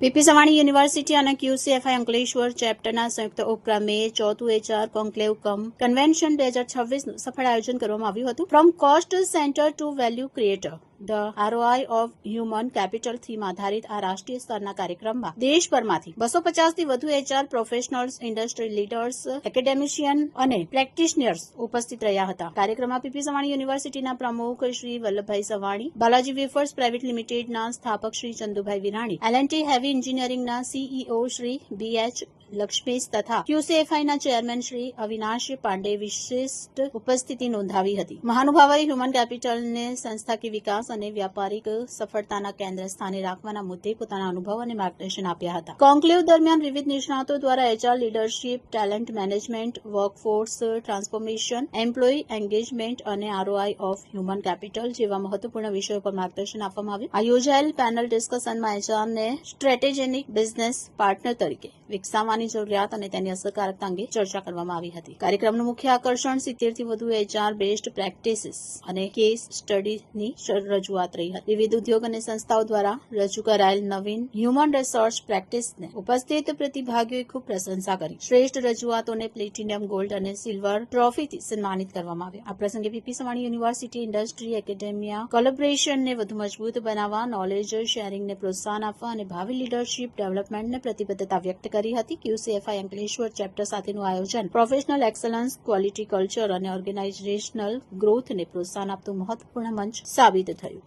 PP Savani university અને ક્યુસીએફઆઈ અંકલેશ્વર ચેપ્ટરના સંયુક્ત ઉપક્રમે ચોથું એચઆર કોન્ક્લેવ કમ કન્વેન્શન 2026નું સફળ આયોજન કરવામાં આવ્યું હતું. From cost centre to value creator the ROI of human capital theme આધારિત આ રાષ્ટ્રીય સ્તરના કાર્યક્રમમાં દેશભરમાંથી 250થી વધુ HR professionals, industry leaders, academician અને પ્રેક્ટિશનર્સ ઉપસ્થિત રહ્યા હતા. કાર્યક્રમમાં પીપી સવાણી યુનિવર્સિટીના પ્રમુખ શ્રી વલ્લભભાઈ સવાણી, બાલાજી વેફર્સ પ્રાઇવેટ લિમિટેડના સ્થાપક શ્રી ચંદુભાઈ વિરાણી, L&T હેવી એન્જિનિયરિંગના CEO શ્રી BH લક્ષ્મીશ તથા ક્યુસીએફઆઈના ચેરમેન શ્રી અવિનાશ પાંડે વિશિષ્ટ ઉપસ્થિતિ નોંધાવી હતી. મહાનુભાવોએ હ્યુમન કેપિટલને સંસ્થાકીય વિકાસ અને વ્યાપારિક સફળતાના કેન્દ્ર સ્થાને રાખવાના મુદ્દે પોતાના અનુભવ અને માર્ગદર્શન આપ્યા હતા. કોન્ક્લેવ દરમિયાન વિવિધ નિષ્ણાતો દ્વારા HR leadership, talent management, workforce transformation, employee engagement અને ROI ઓફ હ્યુમન કેપિટલ જેવા મહત્વપૂર્ણ વિષયો પર માર્ગદર્શન આપવામાં આવ્યું. આ યોજાયેલ પેનલ ડિસ્કશનમાં એચઆરને સ્ટ્રેટેજિક બિઝનેસ પાર્ટનર તરીકે વિકસાવવાની જરૂરિયાત અને તેની અસરકારકતા અંગે ચર્ચા કરવામાં આવી હતી. કાર્યક્રમનું મુખ્ય આકર્ષણ 70થી વધુ એચઆર બેસ્ડ પ્રેક્ટિસીસ અને કેસ સ્ટડીની રજૂઆત રહી હતી. વિવિધ ઉદ્યોગ અને સંસ્થાઓ દ્વારા રજૂ કરાયેલ નવીન હ્યુમન રિસોર્સ પ્રેક્ટિસને ઉપસ્થિત પ્રતિભાગીઓએ ખૂબ પ્રશંસા કરી. શ્રેષ્ઠ રજૂઆતોને પ્લેટિનિયમ, ગોલ્ડ અને સિલ્વર ટ્રોફીથી સન્માનિત કરવામાં આવ્યા. આ પ્રસંગે PP Savani university industry academia કોલેબોરેશનને વધુ મજબૂત બનાવવા, નોલેજ શેરિંગને પ્રોત્સાહન આપવા અને ભાવિ લીડરશીપ ડેવલપમેન્ટને પ્રતિબદ્ધતા વ્યક્ત કરી હતી. ક્યુસીએફઆઈ અંકલેશ્વર ચેપ્ટર સાથેનું આયોજન પ્રોફેશનલ એક્સલન્સ, ક્વોલિટી કલ્ચર અને ઓર્ગેનાઇઝેશનલ ગ્રોથને પ્રોત્સાહન આપતું મહત્વપૂર્ણ મંચ સાબિત થયું.